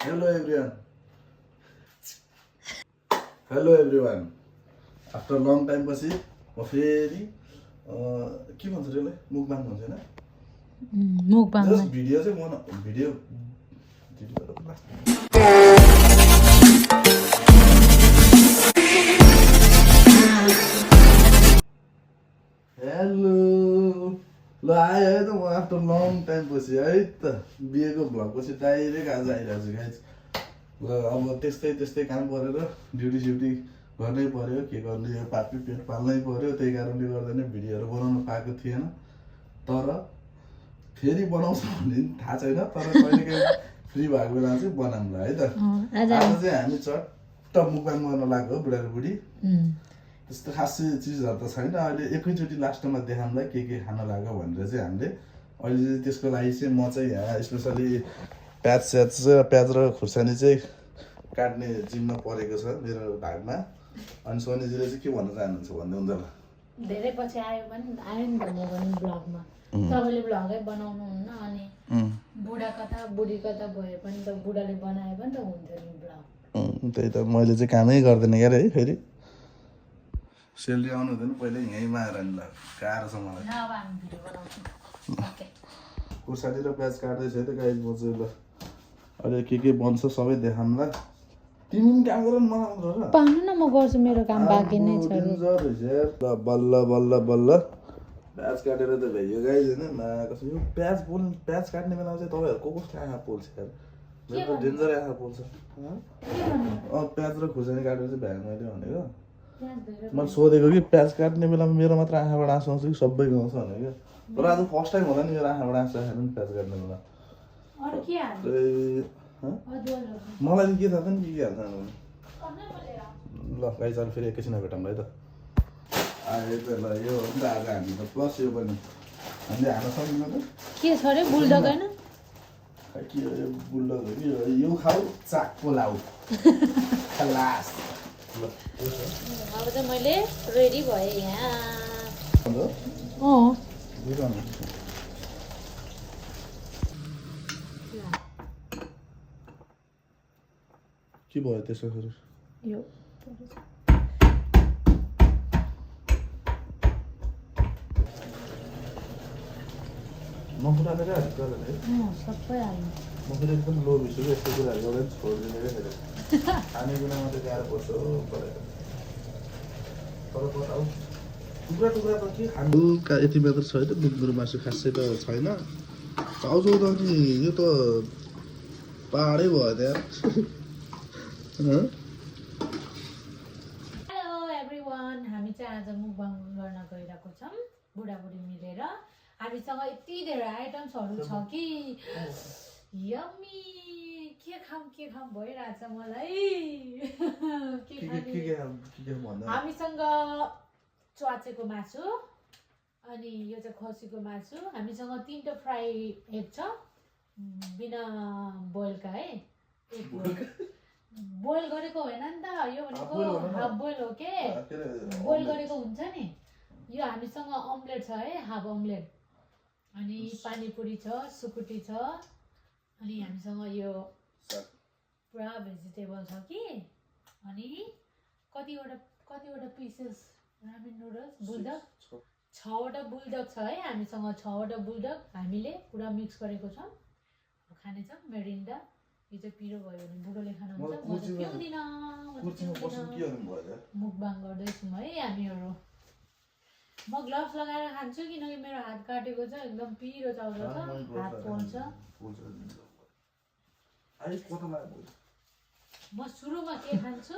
Hello everyone. Hello everyone. After a long time पछि म फेरि के भन्छ त्यसलाई मुकबाङ भन्छ हैन मुकबाङ जस्ट भिडियो चाहिँ म भिडियो हेलो ल आयो है त म आफ्टर लङ टाइम पछि है त बिहेको भ्लग पछि डाइरेक्ट आज आइरहेको छु गाइस ल अब त्यस्तै काम गरेर ड्युटी गर्नै पर्यो के गर्ने यो पापी पेट पाल्नै पर्यो त्यही कारणले गर्दा नै भिडियोहरू बनाउन पाएको थिएन तर फेरि बनाउँछ भन्ने थाहा छैन तर कहिलेकाहीँ फ्री भएको बेला चाहिँ बनाउँला है त आज चाहिँ हामी चट्ट मुकबाङ गर्न लाग्यो बुढा र बुढी त्यस्तो खासै चिजहरू त छैन अहिले एकैचोटि लास्टमा देखाउँला के खान लाग्यो भनेर चाहिँ हामीले अहिले चाहिँ त्यसको लागि चाहिँ म चाहिँ यहाँ स्पेसली प्याज र खुर्सानी चाहिँ काट्ने जिम्मा परेको छ मेरो भागमा अनि सोनीजीले चाहिँ के भन्न चाहनुहुन्छ भन्दै हुन्छ ल धेरै पछि आयो नि त म पनि ब्लगमा तपाईँले ब्लगै बनाउनुहुन्न अनि बुढा कथा बुढी कथा भए पनि त बुढाले बनाए पनि त हुन्थ्यो नि ब्लग त्यही त मैले चाहिँ कामै गर्दैन क्या है फेरि सेलरी आउनु हुँदैन पहिल्यै यहीँमा आएर नि ल गाह्रो छ मलाई अब हामी भिडियो बनाउँछौँ खुर्सानी र प्याज काट्दैछ है त गाई म चाहिँ ल अहिले के बन्छ सबै देखाउँला तिमी पनि काम गर न मलाई गर पाउनु न म गर्छु मेरो काम बाँकी नै छ बल्ल प्याज काटेर त भइयो गाई होइन कसो यो प्याज काट्ने बेलामा चाहिँ तपाईँहरूको कस्तो आँखा पोल्छ यार मेरो त डेन्जर आँखा पोल्छ प्याज र खुर्सानी काटेर चाहिँ भ्याएँ मैले भनेको मैले सोधेको कि प्याज काट्ने बेलामा मेरो मात्र आँखाबाट आँसु आउँछ कि सबैको आउँछ भनेको तर आज फर्स्ट टाइम होला नि मेरो आँखाबाट आँसु आएन नि प्याज काट्ने बेला मलाई चाहिँ के थाहा छ नि के हाल्छ ल गाई चाल फेरि एकैछिन भेटौँ है त आयो त ल यो हो नि त आज हामी त प्लस यो पनि हामीले हाल्न सक्दिनँ त के छ अरे बुल्डग होइन के हो यो बुल्डग हो कि यो खाऊ चाकको लाउ खलास अब चाहिँ मैले रेडी भएँ यहाँ के भयो त्यसो फेरि यो नफुटाएर क्या सबै हाल्नु म फेरि एकदम लो भिछु कि यस्तो कुराहरू एउटा छोडिदिने क्या फेरि खानेकुरामा चाहिँ गाह्रो पर्छ हो परेर तर बताऊ टुक्रा त के खानु यति मात्र छ है त बुङ्गुरो मासु खासै त छैन चाउचाउ त अनि यो त पाहाडै भयो त यार हेलो एभ्रिवान हामी चाहिँ आज मुकबाङ गर्न गइरहेको छौँ बुढाबुढी मिलेर हामीसँग यति धेरै आइटम्सहरू छ कि यम्मी के खाऊँ भइरहेछ मलाई हामीसँग च्वाचेको मासु अनि यो चाहिँ खसीको मासु हामीसँग 3टा फ्राई एग छ बिना बोइलका है एग बोइल गरेको होइन नि त यो भनेको हाफ बोइल हो के बोइल गरेको हुन्छ नि यो हामीसँग अम्लेट छ है हाफ अम्लेट अनि पानीपुरी छ सुकुटी छ अनि हामीसँग यो पुरा भेजिटेबल छ कि अनि कतिवटा पिसेस रामेन नुडल्स बुल्डक 6वटा बुल्डक छ है हामीसँग 6वटा बुल्डक हामीले पुरा मिक्स गरेको छौँ खानेछौँ मेरिन्डा यो चाहिँ पिरो भयो भने बुढोले खानु हुन्छ म चाहिँ पिउँदिनँ मुकबाङ गर्दैछौँ है हामीहरू म ग्लोभ्स लगाएर खान्छु किनकि मेरो हात काटेको छ एकदम पिरो चाउरो छ हात पोल्छ म सुरुमा के खान्छु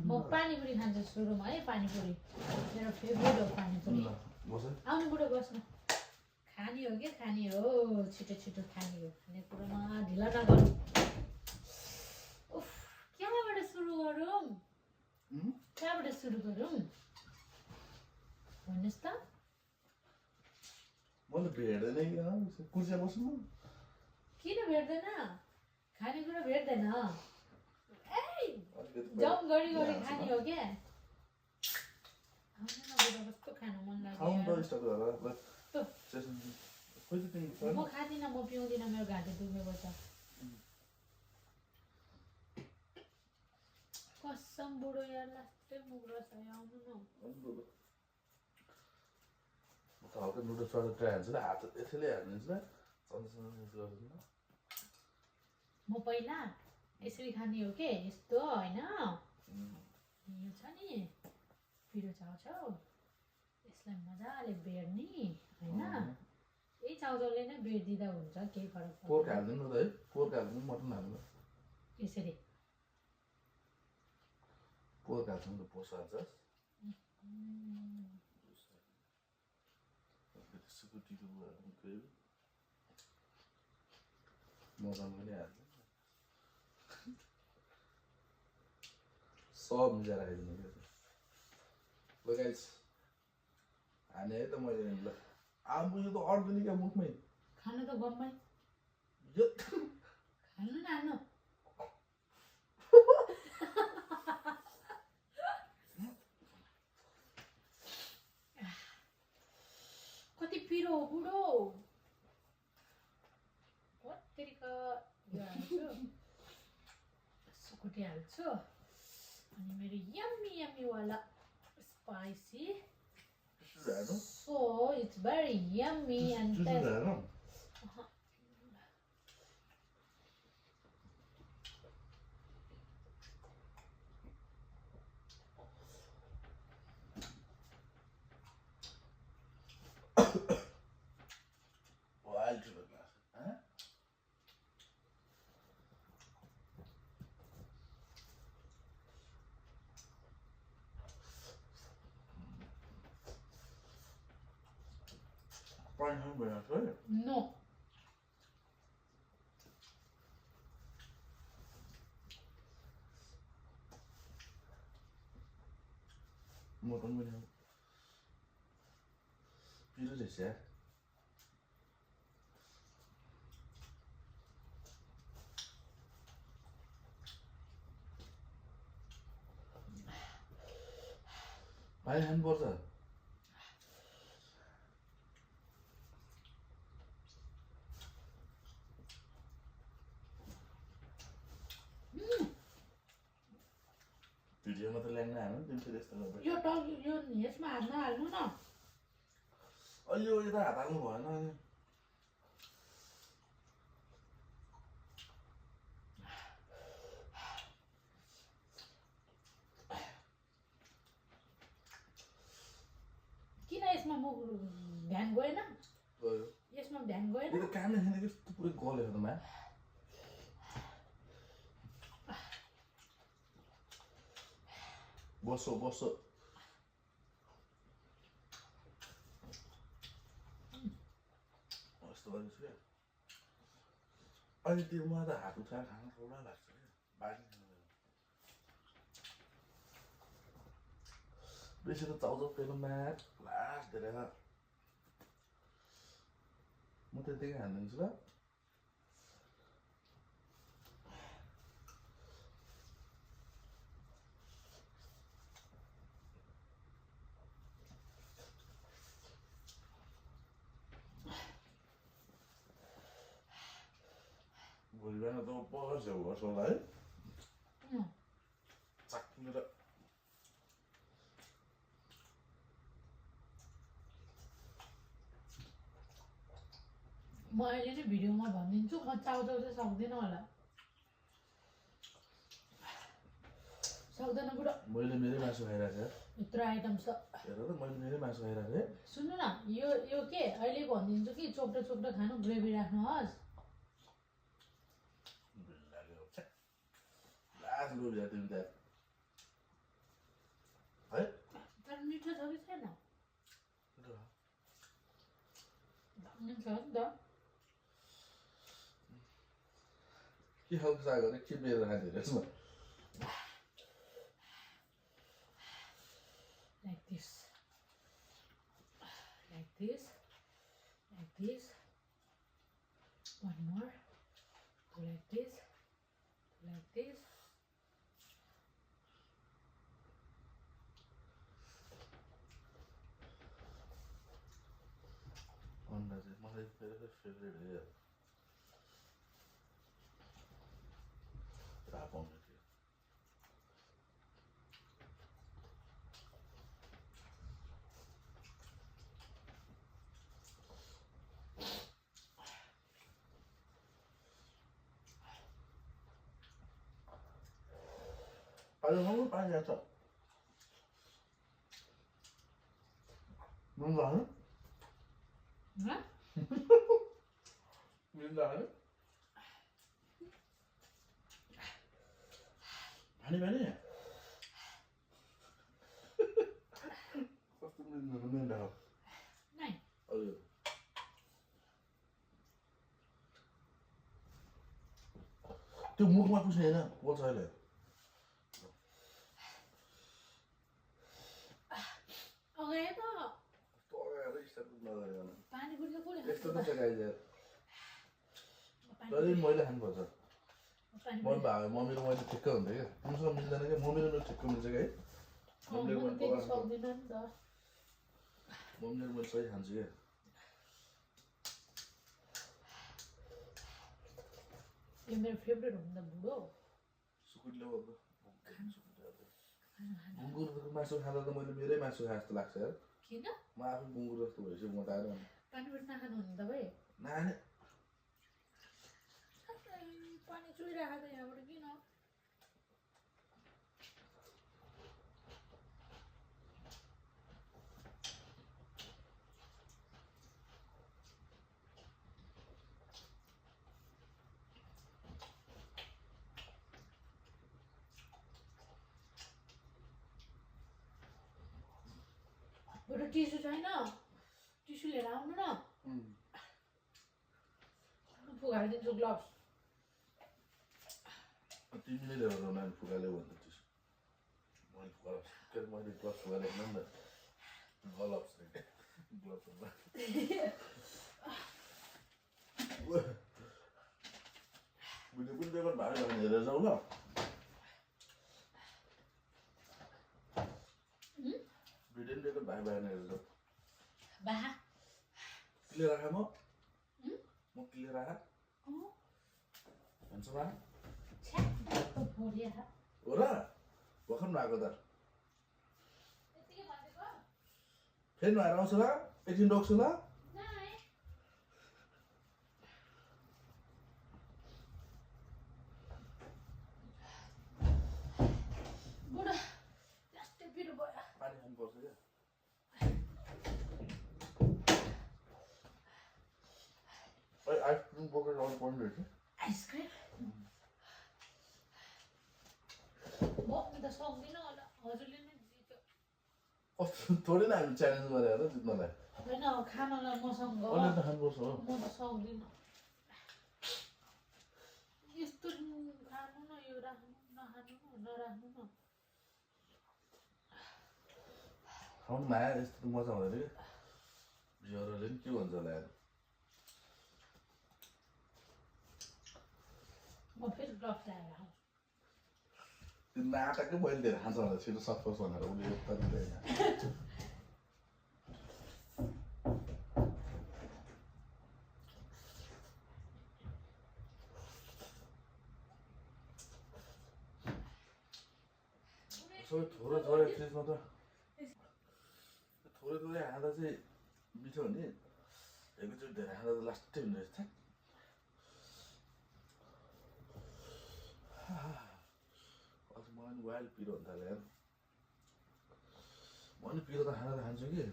म पानीपुरी खान्छु सुरुमा है पानीपुरी मेरो फेभरेट हो पानीपुरी आउनु बुढो बस्नु खाने हो कि खाने हो छिटो खाने हो खाने कुरोमा ढिला नगर्नु कहाँबाट सुरु गरौँ भन्नुहोस् त किन भेट्दैन खानेकुरा भेट्दैन जाउँ गरी खाने हो क्या कस्तो खानु मन लाग्यो म खाँदिनँ म पिउँदिनँ मेरो घाँटी दुखेको छ एकदम बुढो यार लास्टै मुख रसाइ आउनु न म त हल्का नुडल्स सर्ट ट्राई हाल्छु ल हात यसैले हालिदिन्छु ल चन्दैसँग गर्दिनँ म पहिला यसरी खाने हो के यस्तो होइन यो छ नि पिरो चाउचाउ यसलाई मजाले बेर्ने होइन यही चाउचाउले नै बेर्दिँदा हुन्छ केही फरक पोर्क हाल्दिनु त है पोर्क हाल्दिनु मटन हाल्नु यसरी पोर्क हाल्छौँ त पोस हाल्छस् सुकुटीको मजामा पनि हाल्छ सब मिलाएर आइदिनु क्या ल गाइस हाने है त मैले ल आम्बु यो त अड्दैन क्या मुखमै खानु त गम्मै यो खानु नानु कति पिरो हो बुढो कतिका यो हाल्छु सुकुटी हाल्छु अनि मेरो यम्मी यम्मी वाला spicy so it's very yummy and tasty wild to the glass huh Brian hungry I tell you no mutton पनि हो पिरो रहेछ यार भाइ खानुपर्छ भिडियोमा त ल्याङ्न हाल्नु नि तिमी फेरि यस्तो गर्दा यो यसमा हात नहाल्नु न अहिले यता हात हाल्नु भएन अनि किन यसमा म ध्यान गएन गयो यसमा ध्यान गएन यो त कामै छैन कस्तो पुरै गलेको त मा बसो बसो यस्तो गरेको छु क्या अहिले त्यो मलाई त हात उठाएर खान पुरा लाग्छ क्या बानी बेसी त चाउचाउ पेलोमा लास्ट धेरै म त्यतिकै हालिदिन्छु ल भोलि बिहान त बस्यो गर्छु होला है चाक्ने र म अहिले नै भिडियोमा भनिदिन्छु म चाउचाउ चाहिँ सक्दिनँ होला सक्दैन बुढो मैले मेरै मासु खाइरहेको यत्रो आइटम छ हेर त मैले मेरै मासु खाइरहेको सुन्नु न यो के अहिले भनिदिन्छु कि चोप्टो चोप्टो खानु ग्रेभी राख्नुहोस् लास्ट लोभिया तिमी त है तर मिठो छ कि छैन छ नि त के खालको साग हो के बेर खाँदै रहेछ like this like this like this one more go like this like this अन्डा चाहिँ मलाई फेभरेट हो यार थाहा पाउने थियो पानी खानु पानी जान्छ नुन खानु Hả? नुन खानु पानी पानी कस्तो नुन खानु Này, हजुर त्यो मुखमा पुग्छ होइन बोल्छ अहिले okay to. तँलाई स्टार्ट नगरिकन Pani puri to puri. यस्तो त गाइज तैँले मैले खानुपर्छ Pani म मम्मी र मैले ठिक्क हुन्छ क्या तिमीसँग मिल्दैन क्या मम्मी र मैले ठिक्क मिल्छ क्या है मम्मीले puri. मैले त्यति पकाएको सक्दिनँ नि त। मम्मीले मैले सही खान्छु क्या यो मेरो फेभरेट हो नि त बुढो। सुकुटीले गर्दा गुङ्गुरको मासु खाँदा त मैले मेरै मासु खाए जस्तो लाग्छ यार किन? म आफै गुङ्गुर जस्तो भइसक्यो म त आएर पानी परी नखानु हुने तपाईँ? नानी पानी चुहिरहेको त यहाँबाट किन? एउटा टिस्यु छैन? टिस्यु लिएर आउनु न। फुगाइदिन्छु ग्लोभ्स। तिमीले ल्याएर नानी फुकाल्यो भन्दा त्यसो मैले फुकाल्छु के मैले ग्लभ्स फुकालेको नि त ग्लभ्स ग्लभ्समा बुझ्यो कुन पेपर भाइ भने हेरेर जाऊ ल ब्रिटेन पेपर भाइ भएन हेरेर जाऊ बा क्लियर राख म क्लियर राख भन्छ बा छ्या कस्तो भोलिया हो र भर्खर नआएको त यतिकै भनेको फेरि नआएर आउँछु ल एकछिन रोक्छु ल नाइ बुढा त्यस्तै पिरो भयो पानी खानुपर्छ क्या आइसक्रिम बोकेर आउनु पर्ने रहेछ आइसक्रिम म त सक्दिनँ होला हजुरले नै जित्यो कस्तो थोरै न हामी च्यालेन्ज गरेर जित्नलाई होइन खानालाई मसँग अन्य त खानुपर्छ हो म त सक्दिनँ यस्तो खानु न यो राख्नु नखानु न नराख्नु न खाउनु नआयो यस्तो त मजा हुँदैन कि ज्वरोले पनि के भन्छ होला यार म फेरि ग्लोभ्स ल्याएर आउँछु त्यो नाटकै मैले धेरै खान्छ भनेर छिटो सक्नुहोस् भनेर उसले एउटा दिँदैन सबै थोरै थोरै चिजमा त थोरै थोरै खाँदा चाहिँ मिठो हुने एकैचोटि धेरै खाँदा त लास्टै हुने रहेछ अस्ति मलाई नि वाइल्ड पिरो हुन थाल्यो यार म नि पिरो त खाना त खान्छु कि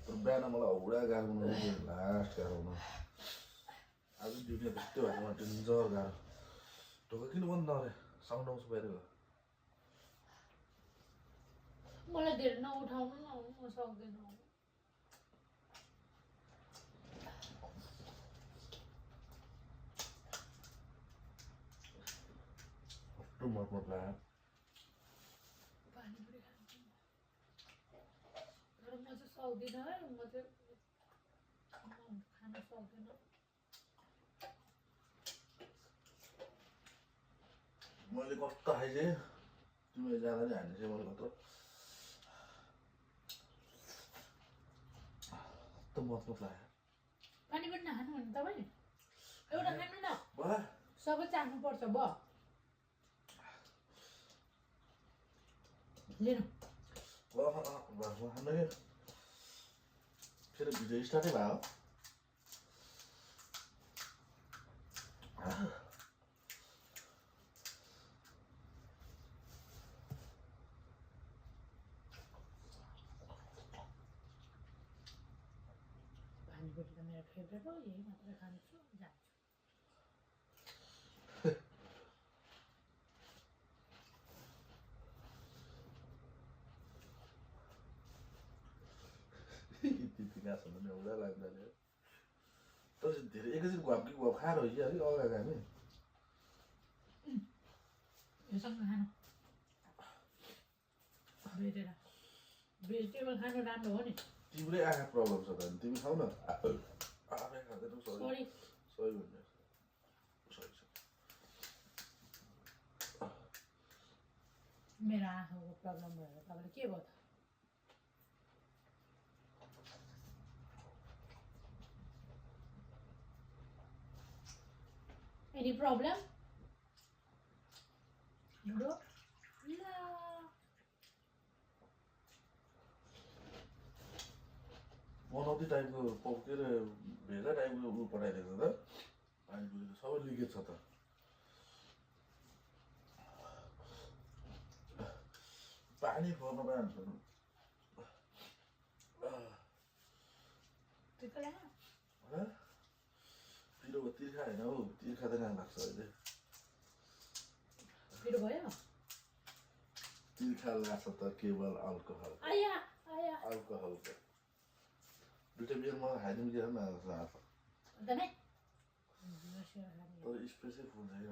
तर बिहान मलाई हौडा गाह्रो बनाउनु लास्ट गाह्रो हुनु आज ड्युटीमा त्यस्तै भएको मलाई डेन्जर गाह्रो ढोका किन बन्द नगरे साउन्ड आउँछ बाहिर मलाई धेरै नउठाउनु न म सक्दिनँ कस्तो मर्मत लाग्यो पानी पुरी खान्छु तर म चाहिँ सक्दिनँ है म चाहिँ खान सक्दिनँ मैले कस्तो खाइसकेँ तिमीले जाँदा नि हानिसकेँ मैले कत्रो कस्तो मर्मत लाग्यो पानी पनि नखानु भने तपाईँ एउटा खानु न बा सबै चाख्नुपर्छ ब लिनु खान्न क्या फेरि भिडियो स्टार्टै भयो फेभरेट हो, यही मात्र खान्छु जान्छु। त्यति घाँस हुनु नि एउटा लाग्दैन तर धेरै एकैछिन घुवाप कि घुवाप खाएर हो कि अलिक अगाडि हामी योसँग खानु भेटेर भेजिटेबल खानु राम्रो हो नि। तिम्रै आँखा प्रब्लम छ त तिमी खाऊ न आफै खाँदैनौ सरी सही भन्ने सही छ मेरो आँखाको प्रब्लम भएर तपाईँले के भयो त? Any problem? No? No. बनाउँदै टाइपको के अरे भेगा टाइपको उ पठाइदिएको त पानीपुरी त सबै लिकेज छ त पानी पर्न पाइन्छ पिरो तिर्खा होइन हौ तिर्खा त कहाँ लाग्छ अहिले पिरो भयो तिर्खा लाग्छ त केवल अल्कोहल अल्कोहलको दुईटा बियर मलाई खाइदिनु के न एकदमै तर स्पेसै फुल छैन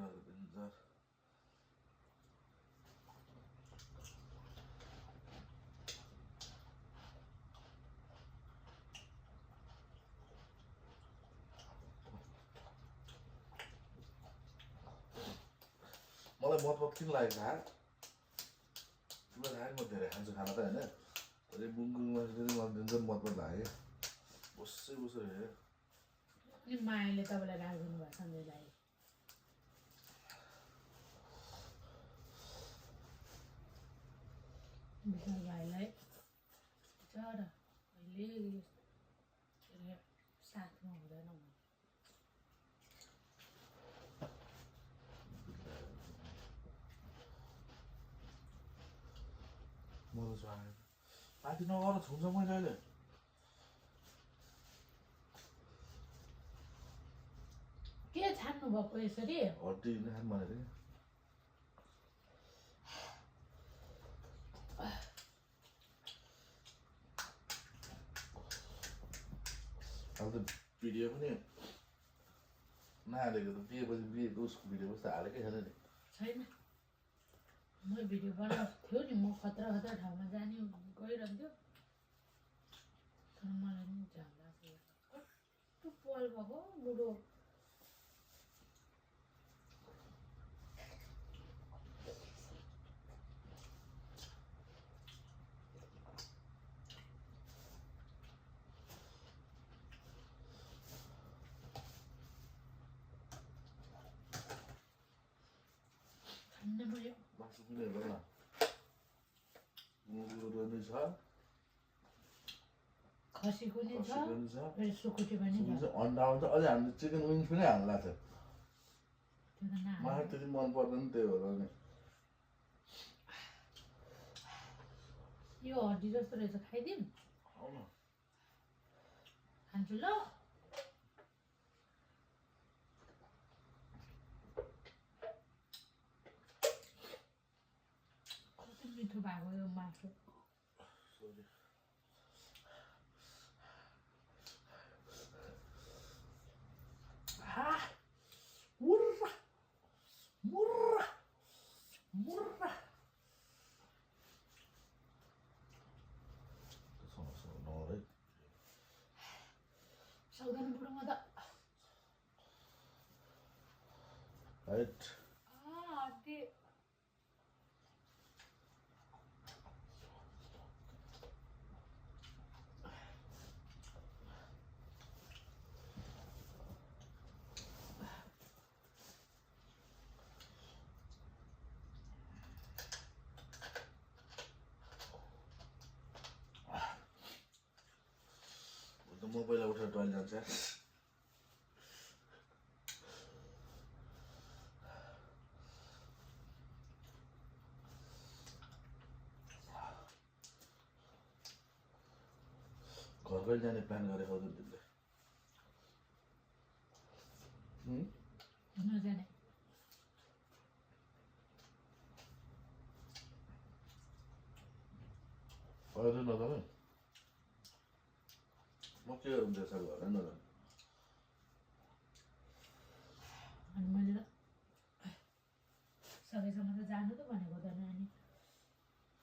मलाई मतलब किन लाग्यो थाहा तिमीलाई थाहा म धेरै खान्छु खाना त होइन तर बुङबुङमा मलाई दिन्छ मतलब लाग्यो बस्दै बसेर हेऱ्यो अनि मायाले तपाईँलाई राखिदिनु भयो सन्जयलाई। विशाल भाइलाई तर कहिले के अरे साथमा हुँदैन म। मलाई चाहिँ आयो माथि नगर छुन्छ मैले अहिले के छान्नु भएको यसरी? हड्डी खानु भनेर अब त भिडियो पनि नहालेको त बिहेपछि उसको भिडियो कस्तो हालेकै छैन नि छैन म भिडियो बनाउँथ्यो नि म खतरा खतरा ठाउँमा जाने गइरहन्थ्यो तर मलाई नि झ्याल लाग्यो कस्तो पल भएको बुढो खान्न पर्यो। मासु पनि हेर न मुगुरो नि छ खसीको नि छ पनि छ फेरि सुकुटी पनि छ। अन्डा आउँछ अझै हामीले चिकन विङ्स पनि हाल्ला थियो त्यो त नहाल्नु। मलाई त्यति मन पर्दैन त्यही भएर नि यो हड्डी जस्तो रहेछ खाइदिउँ खाऊ न खान्छु ल। कति मिठो भएको यो मासु। सरी मुर्रा मुर्रा मुर्रा सक्दैन बुढो म त राइट हड्डी म पहिला उठेर टोइलेट जान्छ घर कहिले जाने प्लान गरेको हो तिमीले नजाने अरू नजाने म के हुन्छ सर घर नजाने अनि मैले सबैसँग त जानु त भनेको त नानी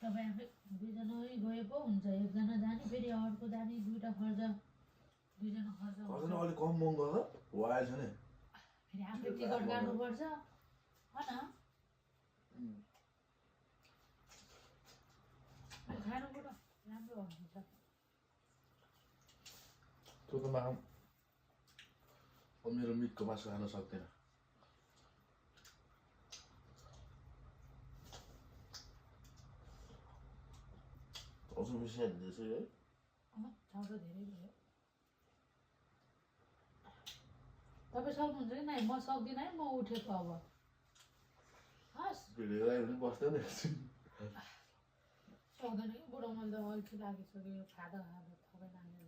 तपाईँ आफै दुईजनै गए पो हुन्छ एकजना जाने फेरि अर्को जाने दुईवटा खर्च दुईजना खर्च खर्च अलिक कम महँगो होला वाइ छ नि फेरि आफै टिकट काट्नुपर्छ होइन खानुबाट राम्रो हुन्छ त्यो त नखाम मेरो मिटको मासु खान सक्दैन अझ बेसी हालिदिएछ है चाउरो धेरै भयो तपाईँ सक्नुहुन्छ कि नाइ म सक्दिनँ है म उठेको अब हस् भिडियो आयो भने बस्दैन एकछिन सक्दैन कि बुढो मैले त अल्छी लागिसक्यो यो खाँदा खाँदा थपै लाग्यो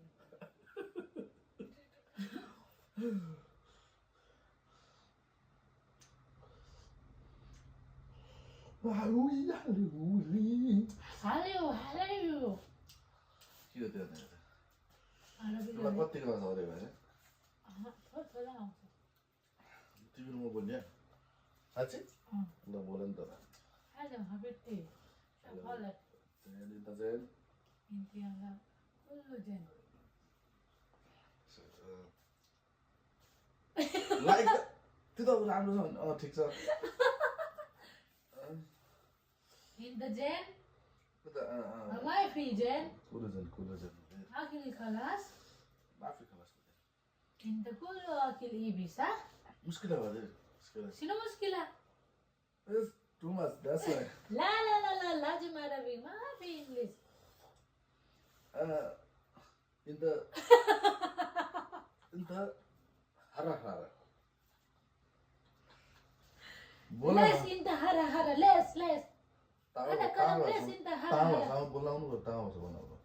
हाल्यो हाल्यो के हो त्यो हालेर त्यसलाई कतिको लाग्छ अरे भने थोर थोरै आउँछ तिमीले म बोल्ने साँच्ची ल बोल नि त हाल्यो हापेटी सफालाई त्यहाँदेखि त चाहिँ इन्टियाला कुल्लो जेन लाइक त्यो त राम्रो छ भने ठिक छ In the Jen, त्यो त Life Jen, कुलो Akil Kalas, माफी खलास in the Kulu Akil Ibisa, मुस्किल भयो मुस्किल Sino Muskila, It's too much, that's why. La Jimarabi, Mafi English. In the hara. Less in the hara, less. Ada kalam less in the hara. तामा बोलाउनु पर्छ तामा छ बनाउनु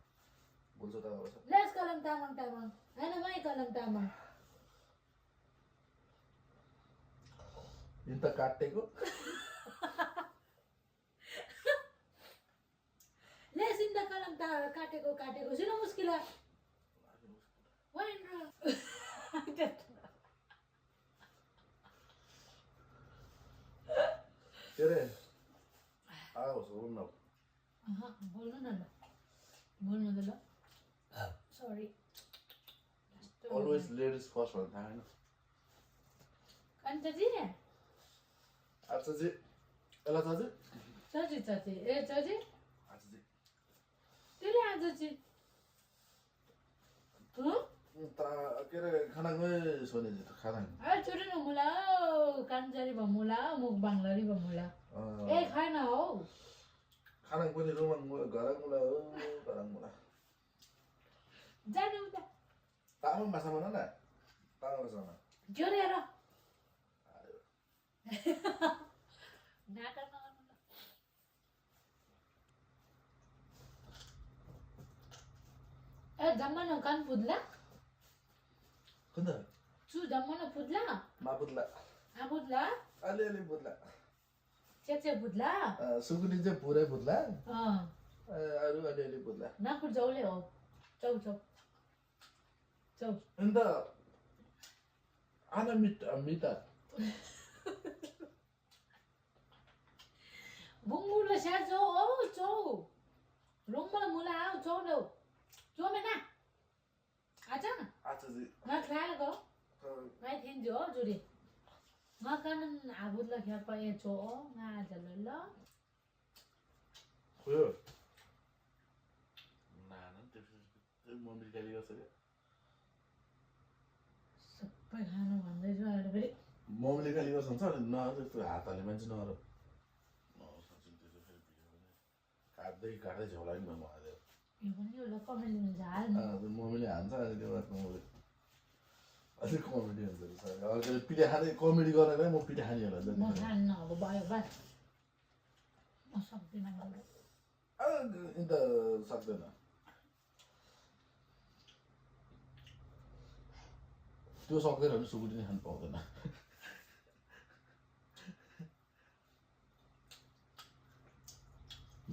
बोल्छ तामा छ Less kalam tamang. Ana mai kalam tamang. In त काटेको Less in the kalam kateko. Sino Muskila? When? के रे आओस् हो न बोल्नु न ल सरी अलवेज लेडिज फर्स्ट भन्छ थाहा हैन कान्छाजी अच्छा जी एला त चाची ए चाची अच्छा जी त्यसले आजची ता के रे खाना गए सोने जी खाना आ छोरी न मुला कान्छारी भमुला मुख बाङ्लारी भमुला ए खाइन हौ खाना पनि रुममा घरमुला हो घरमुला जानु त तामाङ भाषा भन न तामाङ भाषा भन जोरेर नाटक नगर्नु ल ए जम्मा न कान पुद्ला कुन चु जम्मा न पुद्ला मापुदला आ पुद्ला अलि बुदला चेचे पुद्ला सुकुटी चाहिँ पुरै बुदला अँ अरु अलि बुदला नाकुर जाउले हो चौ अन्त आना मिटा बुङ्गुरले स्याहार चौ चौ रुममा मुला आऊ चौ लो चौ में ना आचा अच्छा जी ना खाल गो मैं थिन जो जुरी ना कानन आबुद ल ख्या पाए चौ ना जल ल खोयो नाना त्यो मम्मी गाली गर्छ के सबै खानु भन्दै छु अहिले फेरि मम्मीले गाली गर्छ हुन्छ अनि न त्यस्तो हात हाल्ने मान्छे नगर काट्दै झोला नि भन्नु हाल्यो यो पनि एउटा कमेन्ट हुन्छ हाल मम्मीले हान्छ अनि त्यो बात मम्मीले अलिक कमेडी हुन्छ अर्को पिठा खाँदै कमेडी गरेर म पिठा खाने होला म खान्न अब भयो बस म सक्दिनँ अन्त सक्दैन त्यो सक्दैन भने सुकुटी नै खानु पाउँदैन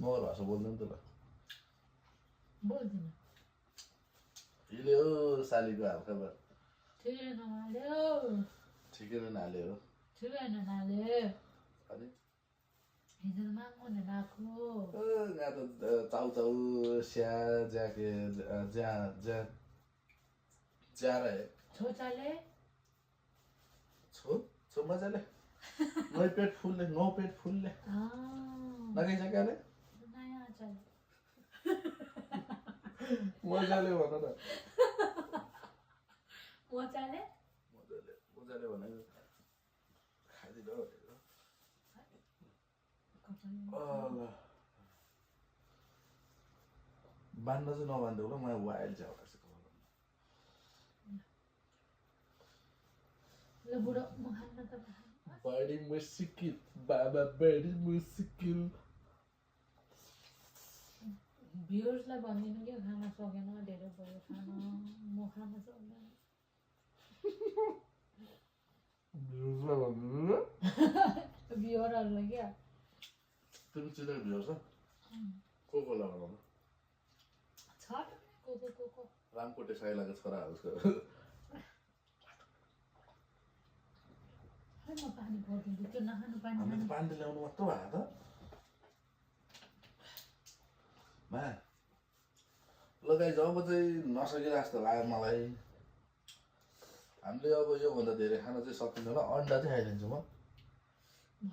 मगर भाषा बोल्दैन त ल बोल्दिनँ हिल्यो सालीको हालखबर ठिकै नहाल्यो ठिकै नहाल्यो हो ठिकै नहाल्यो अनि हिजो माग्नु भने आएको यहाँ त चाउ चाउ स्या ज्याके ज्या ज्या ज्या रहे छोचाले छो छो मजाले मै पेट फुल्ले नौ पेट फुल्ले नखाइसक्यो नयाँ आचार मजाले भन न मजाले मजाले मजाले भने खाइदिनु ल बाँध्न चाहिँ नबान्धे होला मलाई वाइल्ड चाहिँ होला ल बुढो म खान्न त बडी मुस्किल बाबा बडी मुस्किल भ्युर्सलाई भनिदिनु कि खान सकेन धेरै भयो खान म खान सक्दैन भ्युरहरूलाई क्या तिमी चिनेको भ्यू छ को लगाउनु छ को रामकोटे साइलाको छोराहरू छ म पानी परिदिन्छु त्यो नखानु पानी हामीले त पानी ल्याउनु मात्र भयो त मा लगाइ जब चाहिँ नसकिरहेको जस्तो लाग्यो मलाई हामीले अब योभन्दा धेरै खान चाहिँ सकिन्छ होला अन्डा चाहिँ खाइदिन्छु म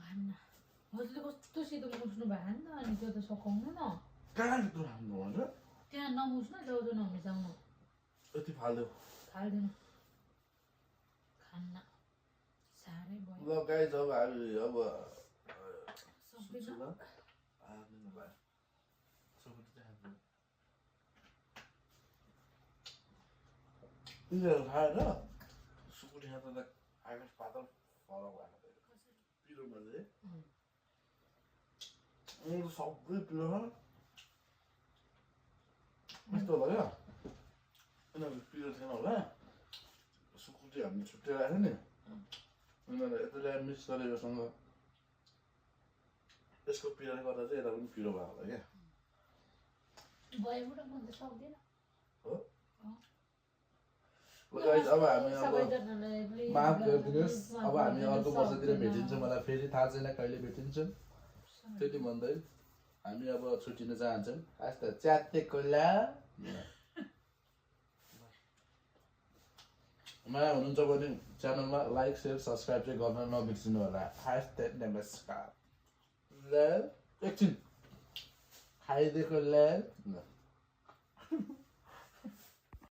खान्न हजुरले कस्तो सिधो मुस्नु भएको नि त अनि त्यो त सकाउनु न कहाँ भित्र खानु भन्छ त्यहाँ नमुस्नु जाउजो नमिसाउनु यति फाल्दियो खाल्दैन खान्न साह्रै भयो ल गाई जब हामी अब सक्दैन यिनीहरू खाएर सुकुटी खाँदा त आकाश पातल फरक भएको पिरोमा चाहिँ सबै पिरो यस्तो होला क्या यिनीहरू पिरो थिएन होला सुकुटी हामीले छुट्टै राख्यो नि यिनीहरू यता ल्याएर मिक्स गरेकोसँग यसको पिरोले गर्दा चाहिँ यता पनि पिरो भएको होला क्या भएबाट म त सक्दिनँ हो अब हामी अब माफ गरिदिनुहोस् अब हामी अर्को वर्षतिर भेटिन्छौँ मलाई फेरि थाहा छैन कहिले भेटिन्छौँ त्यति भन्दै हामी अब छुट्टिन चाहन्छौँ आज त च्यातेको ला नयाँ हुनुहुन्छ भने च्यानलमा लाइक सेयर सब्सक्राइब चाहिँ गर्न नबिर्सिनु होला नमस्कार ल एकछिन खाइदिएको ल